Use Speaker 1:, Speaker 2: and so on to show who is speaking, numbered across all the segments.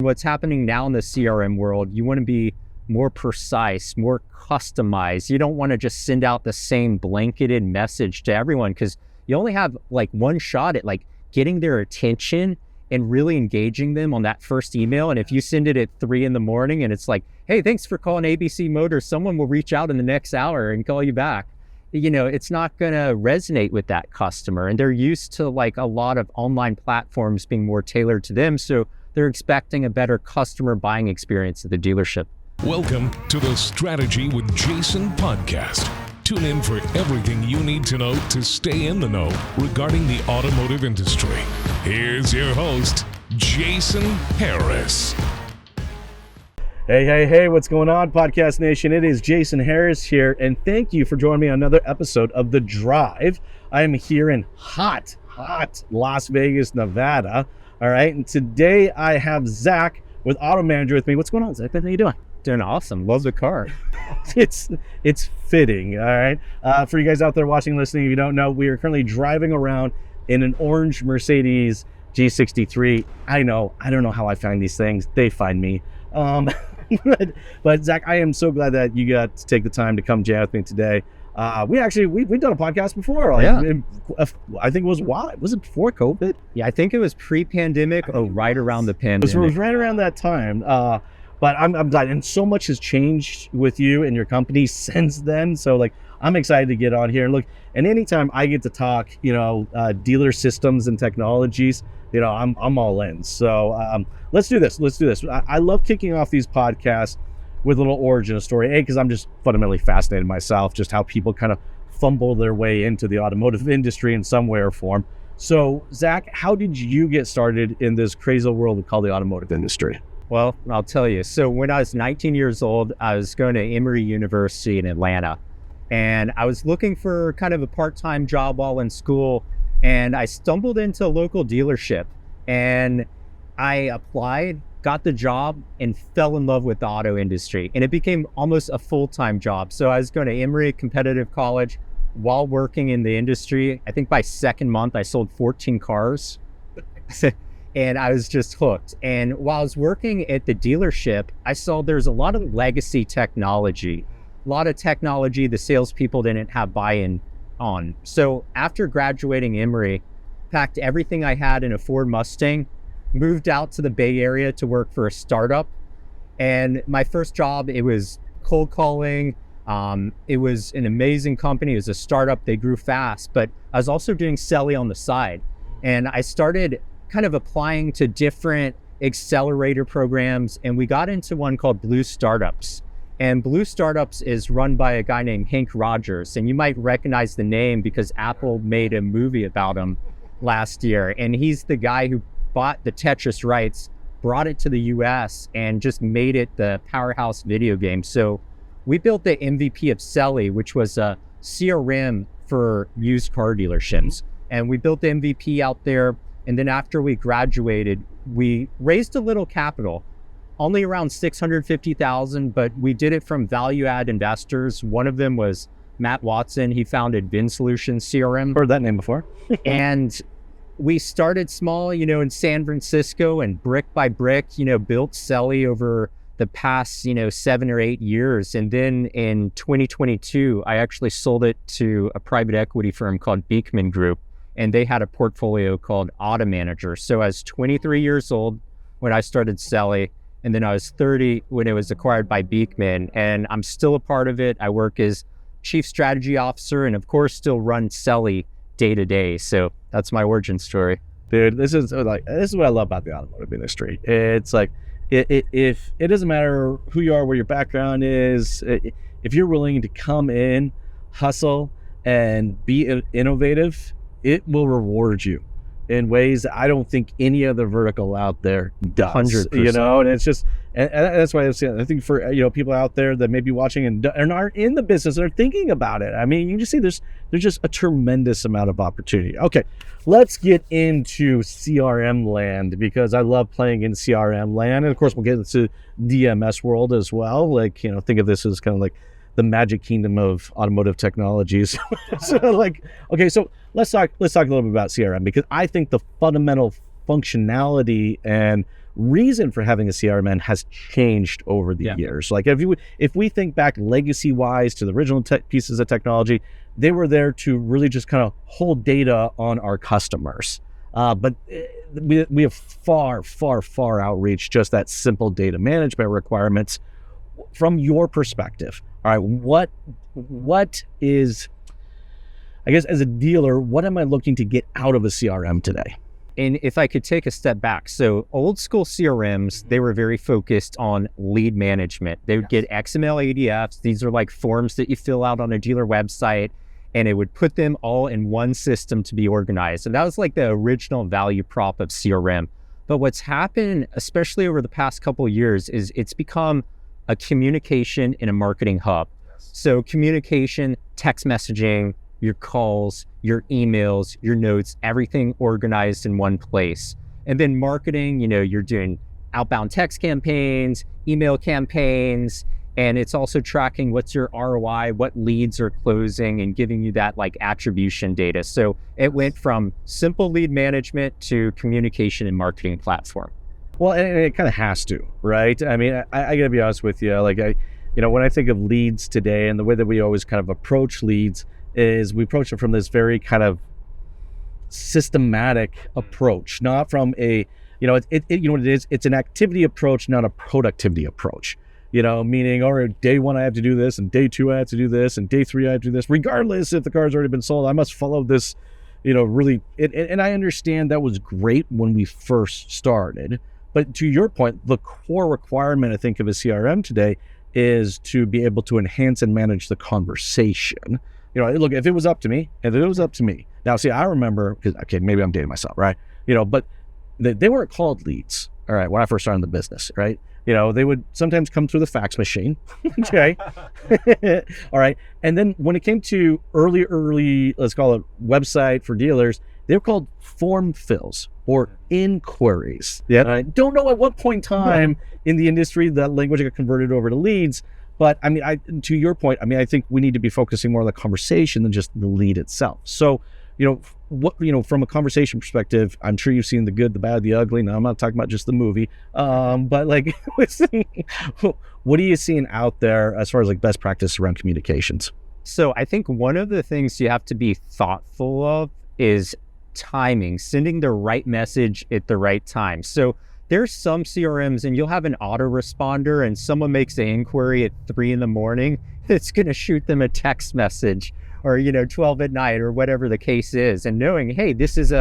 Speaker 1: What's happening now in the CRM world, you want to be more precise, more customized. You don't want to just send out the same blanketed message to everyone because you only have like one shot at like getting their attention and really engaging them on that first email. And if you send it at 3 a.m. and it's like, hey, thanks for calling ABC Motors, someone will reach out in the next hour and call you back. It's not going to resonate with that customer. And they're used to like a lot of online platforms being more tailored to them. So they're expecting a better customer buying experience at the dealership.
Speaker 2: Welcome to the Strategy with Jason podcast. Tune in for everything you need to know to stay in the know regarding the automotive industry. Here's your host, Jason Harris.
Speaker 3: Hey, what's going on, Podcast Nation? It is Jason Harris here, and thank you for joining me on another episode of The Drive. I am here in hot Las Vegas, Nevada. All right, and today I have Zach with Auto Manager with me. What's going on, Zach? How you doing?
Speaker 1: Doing awesome. Love the car.
Speaker 3: It's fitting, all right? For you guys out there watching, listening, if you don't know, we are currently driving around in an orange Mercedes G63. I don't know how I find these things. They find me. But Zach, I am so glad that you got to take the time to come jam with me today. We've done a podcast before. I think it was was it before COVID?
Speaker 1: Yeah, I think it was pre-pandemic or right around the pandemic.
Speaker 3: It was right around that time. But I'm glad, and so much has changed with you and your company since then. So I'm excited to get on here. And look, and anytime I get to talk, dealer systems and technologies, I'm all in. So let's do this. I love kicking off these podcasts with a little origin story. Because I'm just fundamentally fascinated myself, just how people kind of fumble their way into the automotive industry in some way or form. So Zach, how did you get started in this crazy world we call the automotive industry?
Speaker 1: Well, I'll tell you. So when I was 19 years old, I was going to Emory University in Atlanta. And I was looking for kind of a part-time job while in school. And I stumbled into a local dealership. And I applied, got the job, and fell in love with the auto industry. And it became almost a full-time job. So I was going to Emory Competitive College while working in the industry. I think by second month, I sold 14 cars. And I was just hooked. And while I was working at the dealership, I saw there's a lot of legacy technology, a lot of technology the salespeople didn't have buy-in on. So after graduating Emory, packed everything I had in a Ford Mustang, moved out to the Bay Area to work for a startup. And my first job, it was cold calling. It was an amazing company. It was a startup. They grew fast, but I was also doing Selly on the side. And I started kind of applying to different accelerator programs, and we got into one called Blue Startups. And Blue Startups is run by a guy named Hank Rogers, and you might recognize the name because Apple made a movie about him last year. And he's the guy who bought the Tetris rights, brought it to the US, and just made it the powerhouse video game. So we built the MVP of Selly, which was a CRM for used car dealerships. And we built the MVP out there. And then after we graduated, we raised a little capital, only around $650,000, but we did it from value-add investors. One of them was Matt Watson. He founded Vin Solutions CRM.
Speaker 3: Heard that name before.
Speaker 1: And we started small, in San Francisco, and brick by brick, built Selly over the past, 7 or 8 years. And then in 2022, I actually sold it to a private equity firm called Beekman Group. And they had a portfolio called Auto Manager. So I was 23 years old when I started Selly, and then I was 30 when it was acquired by Beekman. And I'm still a part of it. I work as Chief Strategy Officer, and of course still run Selly day to day. So that's my origin story.
Speaker 3: Dude, this is what I love about the automotive industry. It's like, if it doesn't matter who you are, where your background is, if you're willing to come in, hustle, and be innovative, it will reward you in ways that I don't think any other vertical out there does.
Speaker 1: 100%.
Speaker 3: And it's just, and that's why I think for people out there that may be watching and aren't in the business and are thinking about it. I mean, you can just see there's just a tremendous amount of opportunity. Okay, let's get into CRM land, because I love playing in CRM land, and of course we'll get into DMS world as well. Think of this as kind of like the magic kingdom of automotive technologies. So let's talk a little bit about CRM, because I think the fundamental functionality and reason for having a CRM has changed over the years. Like if we think back legacy wise to the original pieces of technology, they were there to really just kind of hold data on our customers. But we have far outreached just that simple data management requirements. From your perspective, all right, what is, I guess, as a dealer, what am I looking to get out of a CRM today?
Speaker 1: And if I could take a step back, so old school CRMs, they were very focused on lead management. They would get XML ADFs. These are like forms that you fill out on a dealer website, and it would put them all in one system to be organized. And that was like the original value prop of CRM. But what's happened, especially over the past couple of years, is it's become a communication and a marketing hub. So communication, text messaging, your calls, your emails, your notes, everything organized in one place. And then marketing, you're doing outbound text campaigns, email campaigns, and it's also tracking what's your ROI, what leads are closing, and giving you that like attribution data. So it went from simple lead management to communication and marketing platform.
Speaker 3: Well, and it kind of has to, right? I mean, I gotta be honest with you. Like when I think of leads today, and the way that we always kind of approach leads is we approach it from this very kind of systematic approach, not from a, you know what it is? It's an activity approach, not a productivity approach. Meaning, all right, day one I have to do this, and day two I have to do this, and day three I have to do this, regardless if the car's already been sold. I must follow this, really. And I understand that was great when we first started. But to your point, the core requirement, I think, of a CRM today is to be able to enhance and manage the conversation. Look, if it was up to me, Now, see, I remember, because, okay, maybe I'm dating myself, right? But they weren't called leads, all right, when I first started in the business, right? They would sometimes come through the fax machine, okay? All right. And then when it came to early, let's call it website for dealers, they were called form fills or inquiries. Yeah. I don't know at what point in time in the industry that language got converted over to leads. But I mean, to your point, I think we need to be focusing more on the conversation than just the lead itself. So, from a conversation perspective, I'm sure you've seen the good, the bad, the ugly. Now, I'm not talking about just the movie, but like, what are you seeing out there as far as like best practice around communications?
Speaker 1: So I think one of the things you have to be thoughtful of is timing, sending the right message at the right time. So there's some CRMs and you'll have an autoresponder and someone makes an inquiry at 3 a.m. It's going to shoot them a text message or, 12 at night or whatever the case is. And knowing, hey, this is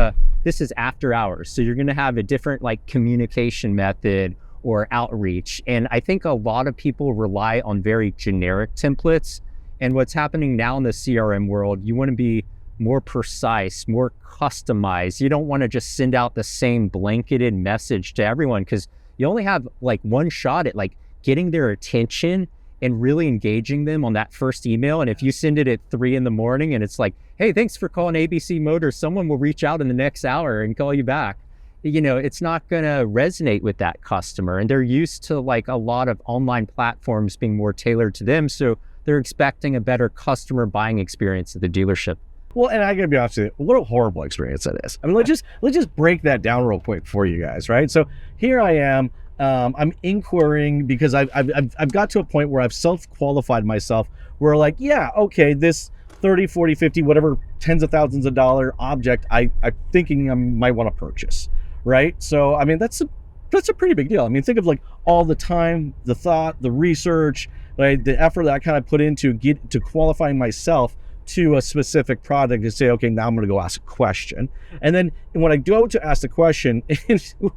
Speaker 1: after hours. So you're going to have a different like communication method or outreach. And I think a lot of people rely on very generic templates. And what's happening now in the CRM world, you want to be more precise, more customized. You don't want to just send out the same blanketed message to everyone because you only have like one shot at like getting their attention and really engaging them on that first email. And if you send it at 3 a.m. and it's like, hey, thanks for calling ABC Motors, someone will reach out in the next hour and call you back. It's not going to resonate with that customer. And they're used to like a lot of online platforms being more tailored to them. So they're expecting a better customer buying experience at the dealership.
Speaker 3: Well, and I gotta be honest with you, what a horrible experience that is. I mean, let's just break that down real quick for you guys, right? So here I am, I'm inquiring because I've got to a point where I've self-qualified myself where like, yeah, okay, this 30, 40, 50, whatever, tens of thousands of dollar object I'm thinking I might want to purchase, right? So, I mean, that's a pretty big deal. I mean, think of like all the time, the thought, the research, right, the effort that I kind of put into qualifying myself to a specific product to say, okay, now I'm going to go ask a question. And then when I go to ask the question,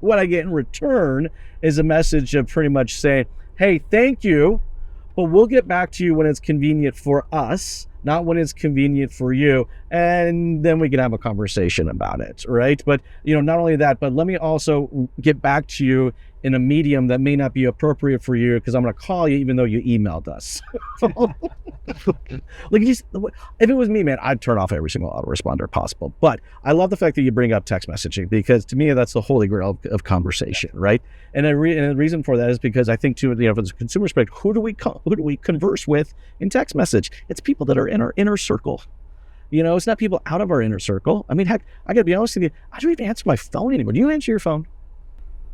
Speaker 3: what I get in return is a message of pretty much saying, hey, thank you, but we'll get back to you when it's convenient for us, not when it's convenient for you. And then we can have a conversation about it, right? But, not only that, but let me also get back to you in a medium that may not be appropriate for you because I'm going to call you even though you emailed us. Like, if it was me, man, I'd turn off every single autoresponder possible. But I love the fact that you bring up text messaging because to me, that's the holy grail of conversation, right? And the reason for that is because I think too, from the consumer perspective, who do we converse with in text message? It's people that are in our inner circle. It's not people out of our inner circle. I mean, heck, I got to be honest with you, I don't even answer my phone anymore. Do you answer your phone?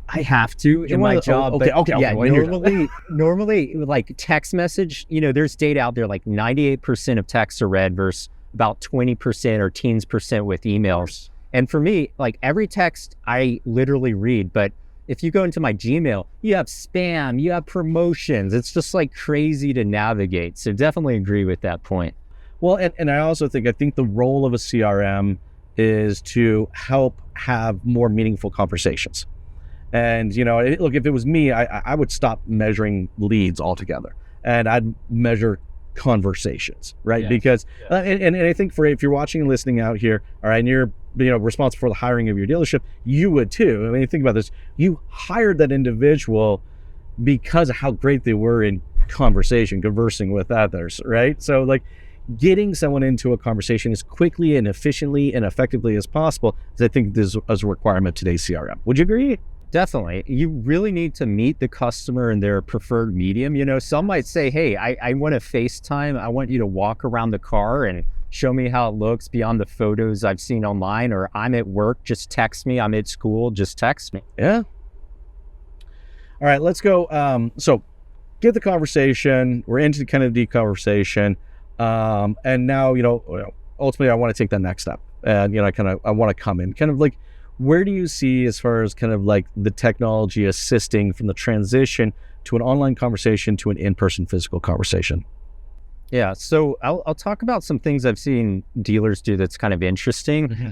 Speaker 1: I have to in my job.
Speaker 3: Okay.
Speaker 1: Yeah,
Speaker 3: Well,
Speaker 1: normally like text message, there's data out there like 98% of texts are read versus about 20% or teens percent with emails. And for me, like every text I literally read, but if you go into my Gmail, you have spam, you have promotions. It's just like crazy to navigate. So definitely agree with that point.
Speaker 3: Well, and I also think the role of a CRM is to help have more meaningful conversations. And, look, if it was me, I would stop measuring leads altogether and I'd measure conversations, right?
Speaker 1: Yes.
Speaker 3: Because, and I think if you're watching and listening out here, all right, and you're, responsible for the hiring of your dealership, you would too. I mean, think about this. You hired that individual because of how great they were in conversing with others, right? So like getting someone into a conversation as quickly and efficiently and effectively as possible is, I think, this is a requirement of today's CRM. Would you agree?
Speaker 1: Definitely. You really need to meet the customer in their preferred medium. Some might say, hey, I want to FaceTime. I want you to walk around the car and show me how it looks beyond the photos I've seen online, or I'm at work, just text me. I'm at school, just text me.
Speaker 3: Yeah. All right, let's go. So get the conversation. We're into kind of the conversation. And now, ultimately I want to take that next step. And, I want to come in kind of like, where do you see as far as kind of like the technology assisting from the transition to an online conversation to an in-person physical conversation?
Speaker 1: Yeah, so I'll talk about some things I've seen dealers do that's kind of interesting.
Speaker 3: Mm-hmm.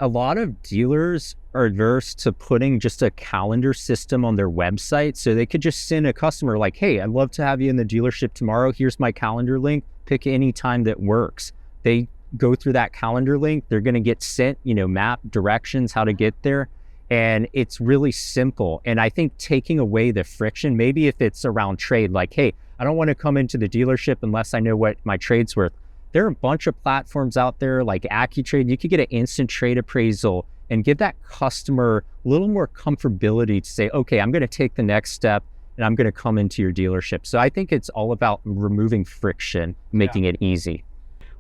Speaker 1: A lot of dealers are adverse to putting just a calendar system on their website. So they could just send a customer like, hey, I'd love to have you in the dealership tomorrow. Here's my calendar link. Pick any time that works. They go through that calendar link. They're going to get sent, map directions, how to get there. And it's really simple. And I think taking away the friction, maybe if it's around trade, like, hey, I don't want to come into the dealership unless I know what my trade's worth. There are a bunch of platforms out there like AccuTrade. You could get an instant trade appraisal and give that customer a little more comfortability to say, okay, I'm going to take the next step and I'm going to come into your dealership. So I think it's all about removing friction, making it easy.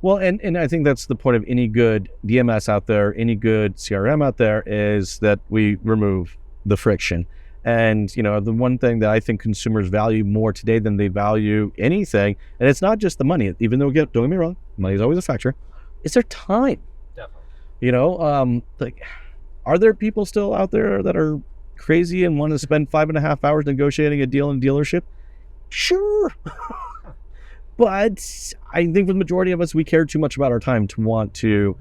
Speaker 3: Well, and I think that's the point of any good DMS out there, any good CRM out there, is that we remove the friction. And, the one thing that I think consumers value more today than they value anything, and it's not just the money, even though, don't get me wrong, money is always a factor, it's their time.
Speaker 1: Definitely.
Speaker 3: Like, are there people still out there that are crazy and want to spend 5.5 hours negotiating a deal in a dealership? Sure. But I think for the majority of us, we care too much about our time to want to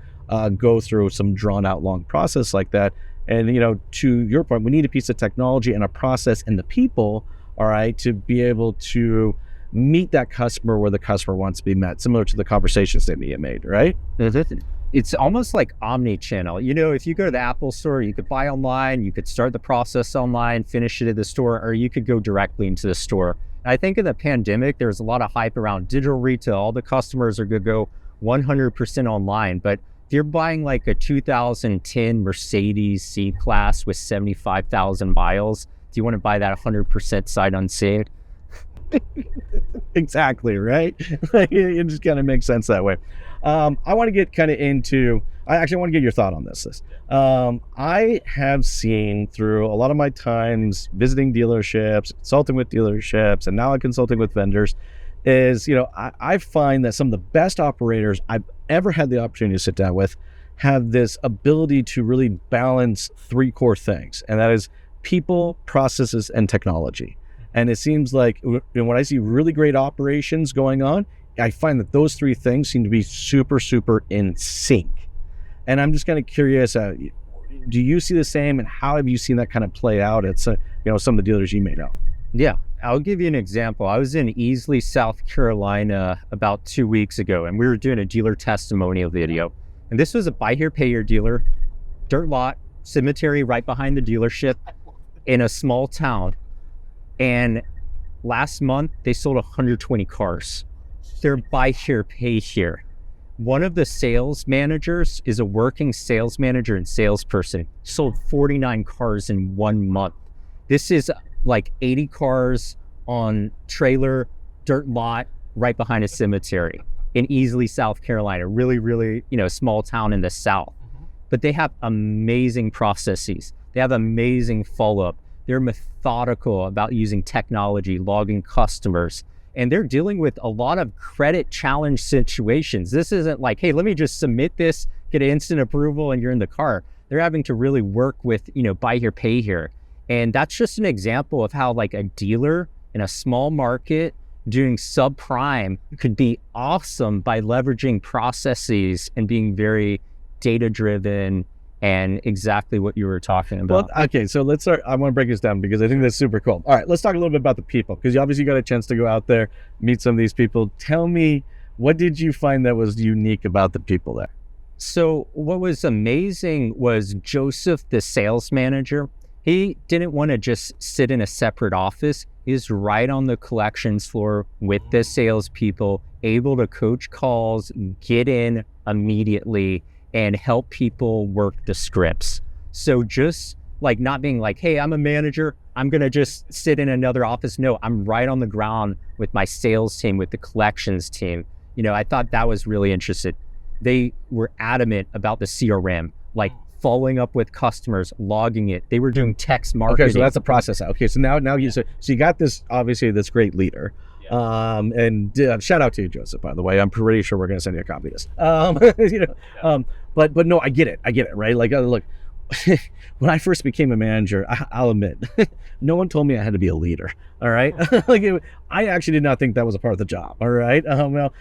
Speaker 3: go through some drawn out long process like that. And, to your point, we need a piece of technology and a process and the people, all right, to be able to meet that customer where the customer wants to be met, similar to the conversations that Mia made, right?
Speaker 1: It's almost like omni-channel. If you go to the Apple store, you could buy online, you could start the process online, finish it at the store, or you could go directly into the store. I think in the pandemic, there's a lot of hype around digital retail. All the customers are going to go 100% online. But if you're buying like a 2010 Mercedes C-Class with 75,000 miles, do you want to buy that 100% sight unsaved?
Speaker 3: Exactly, right? It just kind of makes sense that way. I want to get kind of into, I actually want to get your thought on this. I have seen through a lot of my times visiting dealerships, consulting with dealerships, and now I'm consulting with vendors, is, I find that some of the best operators I've ever had the opportunity to sit down with have this ability to really balance three core things, and that is people, processes, and technology. And it seems like when I see really great operations going on, I find that those three things seem to be super, super in sync. And I'm just kind of curious, do you see the same, and how have you seen that kind of play out at some of the dealers you may know?
Speaker 1: Yeah, I'll give you an example. I was in Easley, South Carolina about 2 weeks ago, and we were doing a dealer testimonial video. And this was a buy here, pay here dealer, dirt lot, cemetery right behind the dealership in a small town. And last month, they sold 120 cars. They're buy here, pay here. One of the sales managers is a working sales manager and salesperson. Sold 49 cars in 1 month. This is like 80 cars on trailer, dirt lot, right behind a cemetery in Easley, South Carolina. Really, really, small town in the South. But they have amazing processes. They have amazing follow-up. They're methodical about using technology, logging customers, and they're dealing with a lot of credit challenge situations. This isn't like, hey, let me just submit this, get instant approval, and you're in the car. They're having to really work with, buy here, pay here. And that's just an example of how like a dealer in a small market doing subprime could be awesome by leveraging processes and being very data-driven and exactly what you were talking about.
Speaker 3: Well, okay, so let's start. I want to break this down because I think that's super cool. All right, let's talk a little bit about the people, because you obviously got a chance to go out there, meet some of these people. Tell me, what did you find that was unique about the people there?
Speaker 1: So what was amazing was Joseph, the sales manager. He didn't want to just sit in a separate office. He was right on the collections floor with the salespeople, able to coach calls, get in immediately, and help people work the scripts. So just like not being like, hey, I'm a manager, I'm gonna just sit in another office. No, I'm right on the ground with my sales team, with the collections team. I thought that was really interesting. They were adamant about the CRM, like following up with customers, logging it. They were doing text marketing.
Speaker 3: Okay, so that's the process. Okay, so now you so you got this, obviously this great leader. And shout out to you, Joseph, by the way. I'm pretty sure we're going to send you a copy of this. But no, I get it, right? Like, look, when I first became a manager, I'll admit, no one told me I had to be a leader. All right, I actually did not think that was a part of the job. All right, think about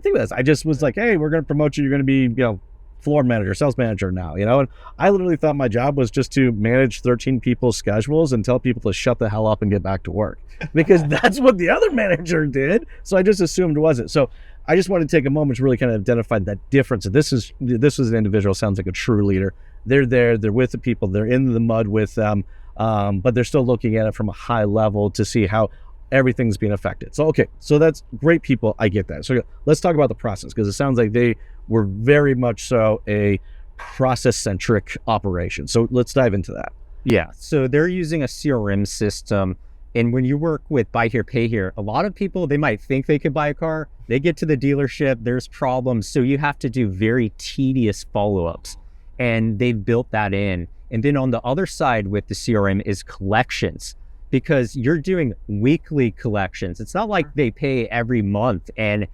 Speaker 3: this. I just was like, hey, we're going to promote you. You're going to be, floor manager, sales manager now, and I literally thought my job was just to manage 13 people's schedules and tell people to shut the hell up and get back to work, because that's what the other manager did. So I just assumed it wasn't. So I just wanted to take a moment to really kind of identify that difference. This was an individual, sounds like a true leader. They're there, they're with the people, they're in the mud with them, but they're still looking at it from a high level to see how everything's being affected. So, okay, so that's great people. I get that. So let's talk about the process, because it sounds like they were very much so a process-centric operation. So let's dive into that.
Speaker 1: Yeah, so they're using a CRM system. And when you work with buy here, pay here, a lot of people, they might think they could buy a car. They get to the dealership, there's problems. So you have to do very tedious follow-ups. And they've built that in. And then on the other side with the CRM is collections, because you're doing weekly collections. It's not like they pay every month. And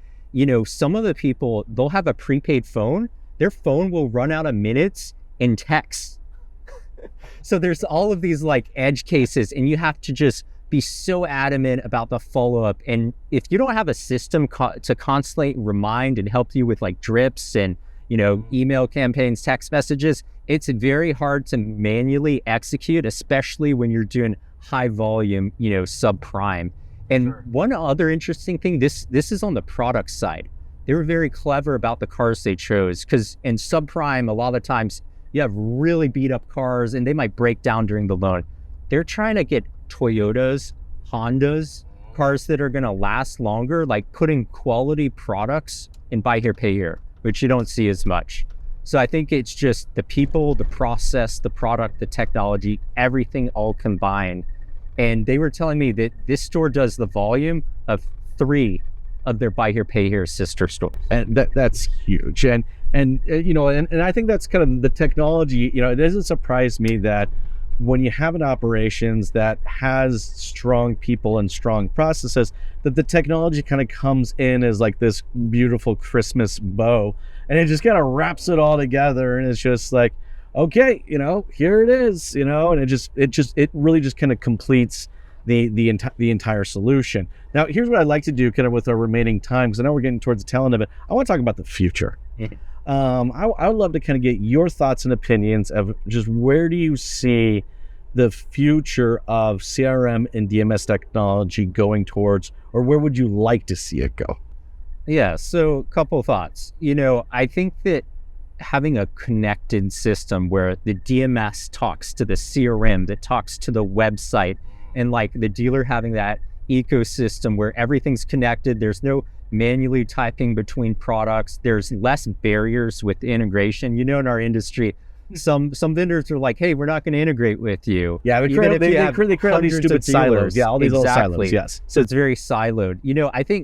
Speaker 1: some of the people, they'll have a prepaid phone. Their phone will run out of minutes in text. So there's all of these like edge cases, and you have to just be so adamant about the follow-up. And if you don't have a system to constantly remind and help you with like drips and, email campaigns, text messages, it's very hard to manually execute, especially when you're doing high volume, subprime. And one other interesting thing, this is on the product side. They were very clever about the cars they chose, because in subprime, a lot of times you have really beat up cars and they might break down during the loan. They're trying to get Toyotas, Hondas, cars that are going to last longer, like putting quality products in buy here, pay here, which you don't see as much. So I think it's just the people, the process, the product, the technology, everything all combined. And they were telling me that this store does the volume of 3 of their buy here, pay here sister stores.
Speaker 3: And that's huge. And I think that's kind of the technology. It doesn't surprise me that when you have an operations that has strong people and strong processes, that the technology kind of comes in as like this beautiful Christmas bow, and it just kind of wraps it all together. And it's just like, okay, here it is, and it really just kind of completes the entire solution. Now, here's what I'd like to do kind of with our remaining time, because I know we're getting towards the tail end of it. I want to talk about the future. I would love to kind of get your thoughts and opinions of just where do you see the future of CRM and DMS technology going towards, or where would you like to see it go?
Speaker 1: Yeah, so a couple of thoughts. I think that having a connected system where the DMS talks to the CRM, that talks to the website, and like the dealer having that ecosystem where everything's connected, there's no manually typing between products, there's less barriers with integration. In our industry, some vendors are like, hey, we're not going to integrate with you.
Speaker 3: Yeah, they create all these stupid silos. Yeah, all these little silos, yes.
Speaker 1: So it's very siloed.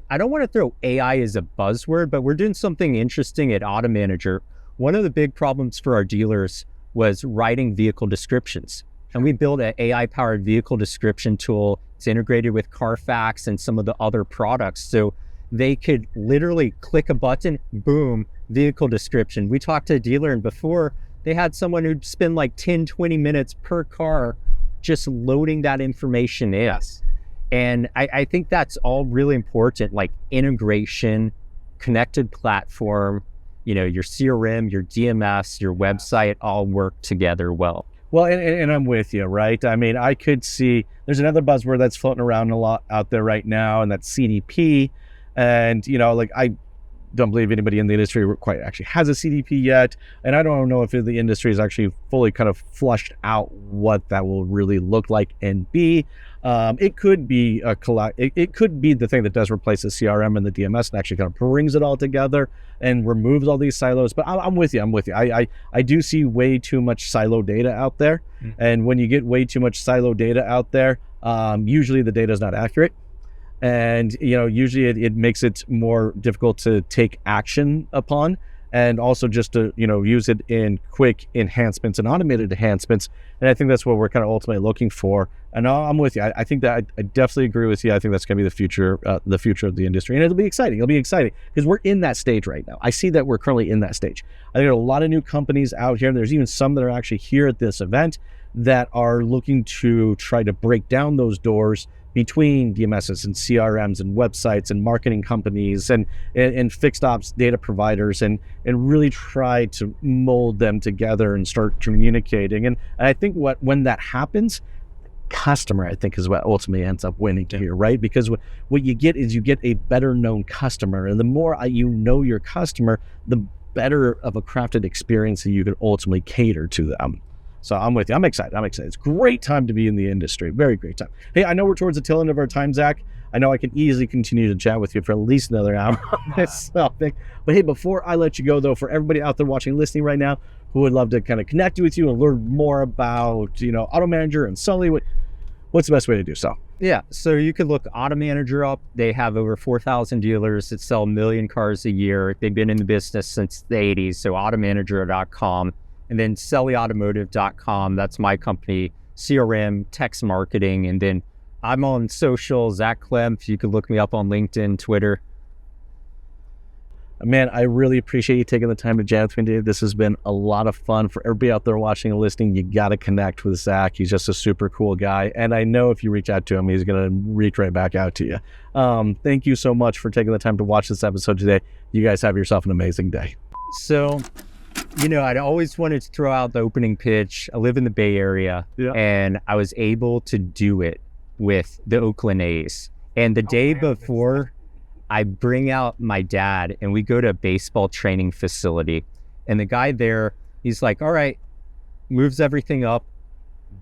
Speaker 1: I don't want to throw AI as a buzzword, but we're doing something interesting at Auto Manager. One of the big problems for our dealers was writing vehicle descriptions. And we built an AI-powered vehicle description tool. It's integrated with Carfax and some of the other products. So they could literally click a button, boom, vehicle description. We talked to a dealer, and before they had someone who'd spend like 10, 20 minutes per car just loading that information in.
Speaker 3: Yes.
Speaker 1: And I think that's all really important, like integration, connected platform, your CRM, your DMS, your website all work together well.
Speaker 3: Well, and I'm with you, right? I mean, I could see there's another buzzword that's floating around a lot out there right now, and that's CDP. And, I don't believe anybody in the industry quite actually has a CDP yet. And I don't know if the industry is actually fully kind of flushed out what that will really look like and be. It could be it could be the thing that does replace the CRM and the DMS and actually kind of brings it all together and removes all these silos. But I'm with you. I do see way too much silo data out there. Mm-hmm. And when you get way too much silo data out there, usually the data is not accurate. And, usually it makes it more difficult to take action upon, and also just to, use it in quick enhancements and automated enhancements. And I think that's what we're kind of ultimately looking for. And I'm with you. I think that I definitely agree with you. I think that's going to be the future of the industry. And it'll be exciting. It'll be exciting because we're in that stage right now. I see that we're currently in that stage. I think there are a lot of new companies out here. And there's even some that are actually here at this event that are looking to try to break down those doors between DMSs and CRMs and websites and marketing companies and fixed ops data providers and really try to mold them together and start communicating. And I think when that happens, customer, I think, is what ultimately ends up winning here, right? Because what you get is you get a better known customer. And the more you know your customer, the better of a crafted experience that you can ultimately cater to them. So I'm with you. I'm excited. It's a great time to be in the industry. Very great time. Hey, I know we're towards the tail end of our time, Zach. I know I can easily continue to chat with you for at least another hour on this topic. But hey, before I let you go, though, for everybody out there watching, listening right now, who would love to kind of connect with you and learn more about, Auto Manager and Selly, what's the best way to do so?
Speaker 1: Yeah, so you could look Auto Manager up. They have over 4,000 dealers that sell 1 million cars a year. They've been in the business since the 80s, so automanager.com. And then sellyautomotive.com, that's my company, CRM, text marketing. And then I'm on social, Zach Klempf. You can look me up on LinkedIn, Twitter.
Speaker 3: Man, I really appreciate you taking the time to chat with me today. This has been a lot of fun. For everybody out there watching and listening, you got to connect with Zach. He's just a super cool guy. And I know if you reach out to him, he's going to reach right back out to you. Thank you so much for taking the time to watch this episode today. You guys have yourself an amazing day.
Speaker 1: So, I'd always wanted to throw out the opening pitch. I live in the Bay Area, and I was able to do it with the Oakland A's. And the day before, I bring out my dad, and we go to a baseball training facility. And the guy there, he's like, all right, moves everything up.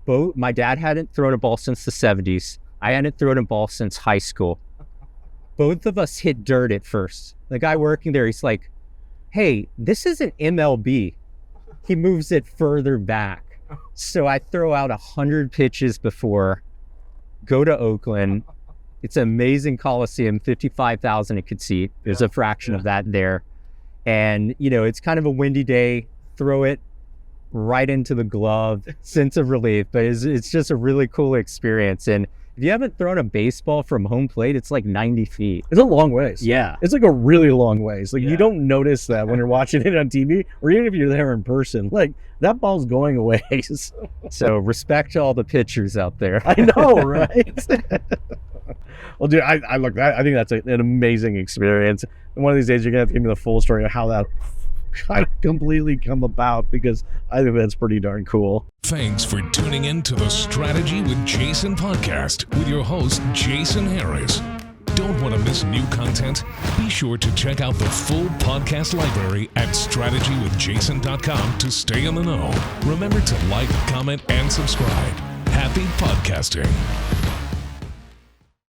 Speaker 1: My dad hadn't thrown a ball since the 70s. I hadn't thrown a ball since high school. Both of us hit dirt at first. The guy working there, he's like, hey, this isn't MLB. He moves it further back. So I throw out 100 pitches before, go to Oakland. It's an amazing Coliseum, 55,000 it could seat. There's a fraction of that there. And, it's kind of a windy day. Throw it right into the glove. Sense of relief. But it's just a really cool experience. And if you haven't thrown a baseball from home plate, it's like 90 feet.
Speaker 3: It's a long ways.
Speaker 1: Yeah.
Speaker 3: It's like a really long ways. Like you don't notice that when you're watching it on TV or even if you're there in person. Like that ball's going a ways.
Speaker 1: So respect to all the pitchers out there.
Speaker 3: I know, right? Well, dude, I think that's an amazing experience. And one of these days you're going to have to give me the full story of how that kind of completely come about, because I think that's pretty darn cool.
Speaker 2: Thanks for tuning in to the Strategy with Jason podcast with your host, Jason Harris. Don't want to miss new content? Be sure to check out the full podcast library at strategywithjason.com to stay in the know. Remember to like, comment, and subscribe. Happy podcasting.